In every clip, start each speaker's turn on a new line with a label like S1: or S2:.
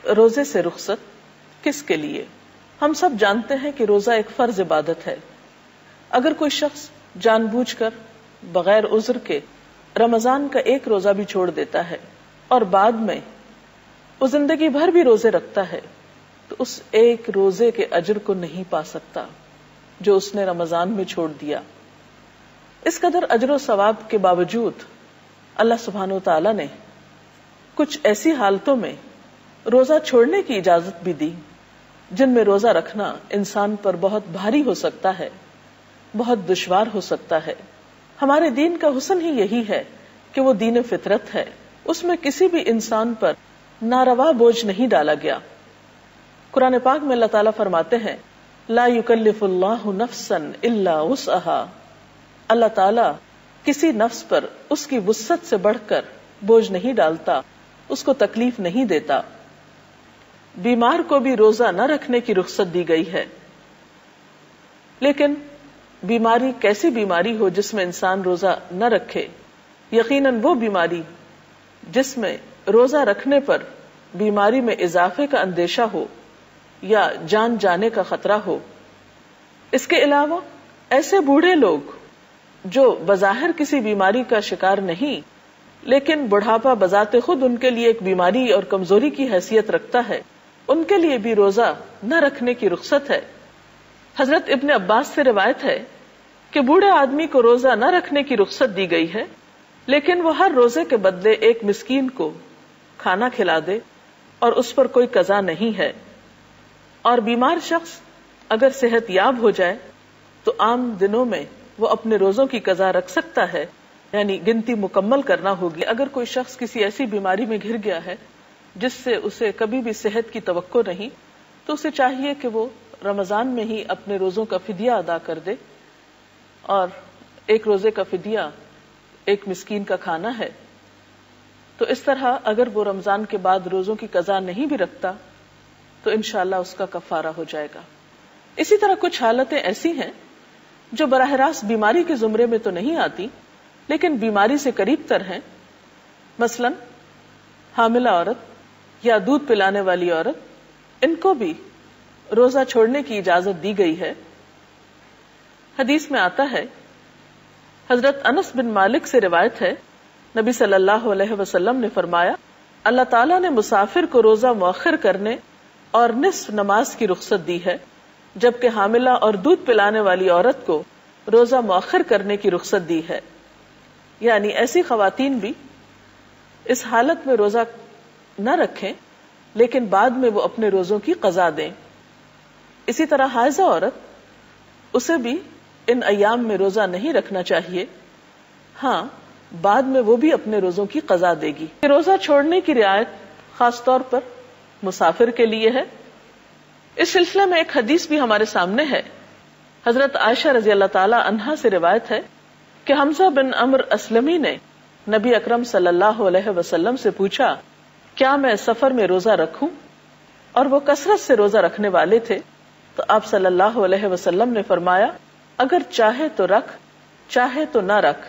S1: روزے سے رخصت کس کے لیے؟ ہم سب جانتے ہیں کہ روزہ ایک فرض عبادت ہے. اگر کوئی شخص جان بوجھ کر بغیر عذر کے رمضان کا ایک روزہ بھی چھوڑ دیتا ہے اور بعد میں وہ زندگی بھر بھی روزے رکھتا ہے تو اس ایک روزے کے اجر کو نہیں پا سکتا جو اس نے رمضان میں چھوڑ دیا. اس قدر اجر و ثواب کے باوجود اللہ سبحانہ وتعالی نے کچھ ایسی حالتوں میں روزہ چھوڑنے کی اجازت بھی دی جن میں روزہ رکھنا انسان پر بہت بھاری ہو سکتا ہے، بہت دشوار ہو سکتا ہے. ہمارے دین کا حسن ہی یہی ہے کہ وہ دین فطرت ہے، اس میں کسی بھی انسان پر ناروا بوجھ نہیں ڈالا گیا. قرآن پاک میں اللہ تعالیٰ فرماتے ہیں لا یکلف اللہ نفسا الا وسعها. اللہ تعالیٰ کسی نفس پر اس کی وسعت سے بڑھ کر بوجھ نہیں ڈالتا، اس کو تکلیف نہیں دیتا. بیمار کو بھی روزہ نہ رکھنے کی رخصت دی گئی ہے، لیکن بیماری کیسی بیماری ہو جس میں انسان روزہ نہ رکھے؟ یقیناً وہ بیماری جس میں روزہ رکھنے پر بیماری میں اضافے کا اندیشہ ہو یا جان جانے کا خطرہ ہو. اس کے علاوہ ایسے بوڑھے لوگ جو بظاہر کسی بیماری کا شکار نہیں لیکن بڑھاپا بذات خود ان کے لیے ایک بیماری اور کمزوری کی حیثیت رکھتا ہے، ان کے لیے بھی روزہ نہ رکھنے کی رخصت ہے. حضرت ابن عباس سے روایت ہے کہ بوڑھے آدمی کو روزہ نہ رکھنے کی رخصت دی گئی ہے، لیکن وہ ہر روزے کے بدلے ایک مسکین کو کھانا کھلا دے اور اس پر کوئی قضا نہیں ہے. اور بیمار شخص اگر صحت یاب ہو جائے تو عام دنوں میں وہ اپنے روزوں کی قضا رکھ سکتا ہے، یعنی گنتی مکمل کرنا ہوگی. اگر کوئی شخص کسی ایسی بیماری میں گھر گیا ہے جس سے اسے کبھی بھی صحت کی توقع نہیں تو اسے چاہیے کہ وہ رمضان میں ہی اپنے روزوں کا فدیہ ادا کر دے، اور ایک روزے کا فدیہ ایک مسکین کا کھانا ہے. تو اس طرح اگر وہ رمضان کے بعد روزوں کی قضا نہیں بھی رکھتا تو انشاءاللہ اس کا کفارہ ہو جائے گا. اسی طرح کچھ حالتیں ایسی ہیں جو براہ راست بیماری کے زمرے میں تو نہیں آتی لیکن بیماری سے قریب تر ہیں. مثلا حاملہ عورت یا دودھ پلانے والی عورت، ان کو بھی روزہ چھوڑنے کی اجازت دی گئی ہے. حدیث میں آتا ہے، حضرت انس بن مالک سے روایت ہے، نبی صلی اللہ علیہ وسلم نے فرمایا اللہ تعالیٰ نے مسافر کو روزہ مؤخر کرنے اور نصف نماز کی رخصت دی ہے، جبکہ حاملہ اور دودھ پلانے والی عورت کو روزہ مؤخر کرنے کی رخصت دی ہے. یعنی ایسی خواتین بھی اس حالت میں روزہ نہ رکھیں لیکن بعد میں وہ اپنے روزوں کی قضا دیں. اسی طرح حائضہ عورت، اسے بھی ان ایام میں روزہ نہیں رکھنا چاہیے، ہاں بعد میں وہ بھی اپنے روزوں کی قضا دے گی. روزہ چھوڑنے کی رعایت خاص طور پر مسافر کے لیے ہے. اس سلسلے میں ایک حدیث بھی ہمارے سامنے ہے. حضرت عائشہ رضی اللہ تعالی عنہا سے روایت ہے کہ حمزہ بن عمرو اسلمی نے نبی اکرم صلی اللہ علیہ وسلم سے پوچھا کیا میں سفر میں روزہ رکھوں؟ اور وہ کثرت سے روزہ رکھنے والے تھے. تو آپ صلی اللہ علیہ وسلم نے فرمایا اگر چاہے تو رکھ، چاہے تو نہ رکھ.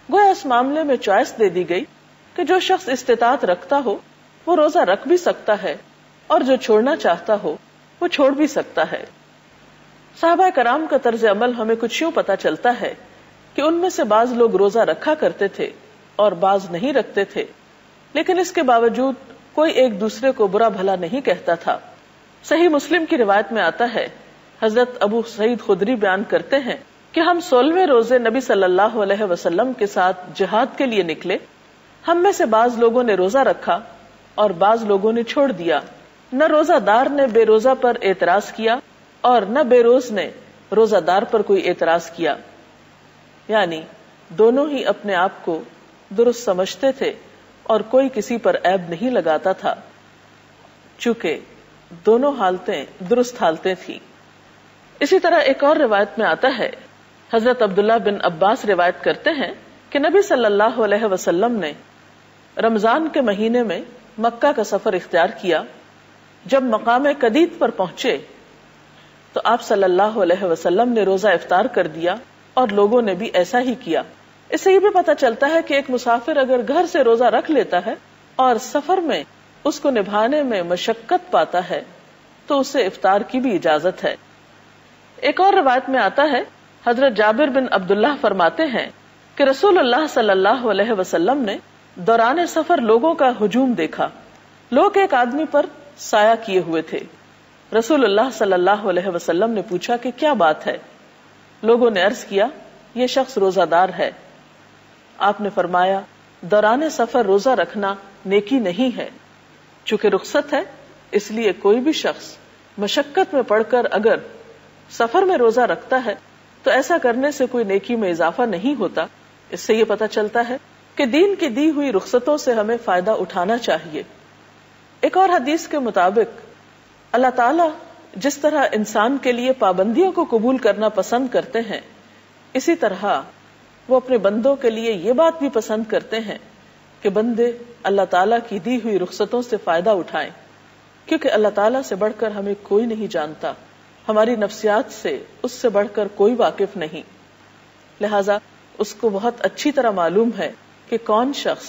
S1: گویا اس معاملے میں چوائس دے دی گئی کہ جو شخص استطاعت رکھتا ہو وہ روزہ رکھ بھی سکتا ہے اور جو چھوڑنا چاہتا ہو وہ چھوڑ بھی سکتا ہے. صحابہ کرام کا طرز عمل ہمیں کچھ یوں پتہ چلتا ہے کہ ان میں سے بعض لوگ روزہ رکھا کرتے تھے اور بعض نہیں رکھتے تھے، لیکن اس کے باوجود کوئی ایک دوسرے کو برا بھلا نہیں کہتا تھا. صحیح مسلم کی روایت میں آتا ہے، حضرت ابو سعید خدری بیان کرتے ہیں کہ ہم 16ویں روزے نبی صلی اللہ علیہ وسلم کے ساتھ جہاد کے لیے نکلے. ہم میں سے بعض لوگوں نے روزہ رکھا اور بعض لوگوں نے چھوڑ دیا. نہ روزہ دار نے بے روزہ پر اعتراض کیا اور نہ بے روز نے روزہ دار پر کوئی اعتراض کیا. یعنی دونوں ہی اپنے آپ کو درست سمجھتے تھے اور کوئی کسی پر عیب نہیں لگاتا تھا، چونکہ دونوں حالتیں درست حالتیں تھیں. اسی طرح ایک اور روایت میں آتا ہے، حضرت عبداللہ بن عباس روایت کرتے ہیں کہ نبی صلی اللہ علیہ وسلم نے رمضان کے مہینے میں مکہ کا سفر اختیار کیا. جب مقام قدید پر پہنچے تو آپ صلی اللہ علیہ وسلم نے روزہ افطار کر دیا اور لوگوں نے بھی ایسا ہی کیا. اس سے یہ بھی پتہ چلتا ہے کہ ایک مسافر اگر گھر سے روزہ رکھ لیتا ہے اور سفر میں اس کو نبھانے میں مشقت پاتا ہے تو اسے افطار کی بھی اجازت ہے۔ ایک اور روایت میں آتا ہے، حضرت جابر بن عبداللہ فرماتے ہیں کہ رسول اللہ صلی اللہ علیہ وسلم نے دوران سفر لوگوں کا ہجوم دیکھا۔ لوگ ایک آدمی پر سایہ کیے ہوئے تھے۔ رسول اللہ صلی اللہ علیہ وسلم نے پوچھا کہ کیا بات ہے؟ لوگوں نے عرض کیا، یہ شخص روزہ دار ہے۔ آپ نے فرمایا، دوران سفر روزہ رکھنا نیکی نہیں ہے۔ چونکہ رخصت ہے اس لیے کوئی بھی شخص مشقت میں پڑ کر اگر سفر میں روزہ رکھتا ہے تو ایسا کرنے سے کوئی نیکی میں اضافہ نہیں ہوتا۔ اس سے یہ پتہ چلتا ہے کہ دین کی دی ہوئی رخصتوں سے ہمیں فائدہ اٹھانا چاہیے۔ ایک اور حدیث کے مطابق اللہ تعالیٰ جس طرح انسان کے لیے پابندیوں کو قبول کرنا پسند کرتے ہیں، اسی طرح وہ اپنے بندوں کے لیے یہ بات بھی پسند کرتے ہیں کہ بندے اللہ تعالیٰ کی دی ہوئی رخصتوں سے فائدہ اٹھائیں، کیونکہ اللہ تعالیٰ سے بڑھ کر ہمیں کوئی نہیں جانتا، ہماری نفسیات سے اس سے بڑھ کر کوئی واقف نہیں، لہذا اس کو بہت اچھی طرح معلوم ہے کہ کون شخص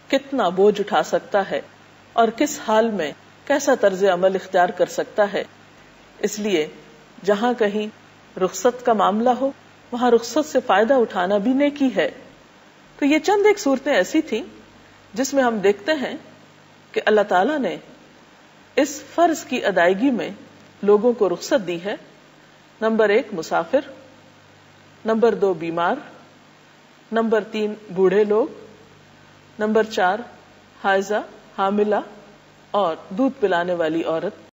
S1: کتنا بوجھ اٹھا سکتا ہے اور کس حال میں کیسا طرز عمل اختیار کر سکتا ہے۔ اس لیے جہاں کہیں رخصت کا معاملہ ہو وہاں رخصت سے فائدہ اٹھانا بھی نیکی ہے۔ تو یہ چند ایک صورتیں ایسی تھیں جس میں ہم دیکھتے ہیں کہ اللہ تعالیٰ نے اس فرض کی ادائیگی میں لوگوں کو رخصت دی ہے۔ نمبر 1 مسافر، نمبر 2 بیمار، نمبر 3 بوڑھے لوگ، نمبر 4 حائضہ، حاملہ اور دودھ پلانے والی عورت۔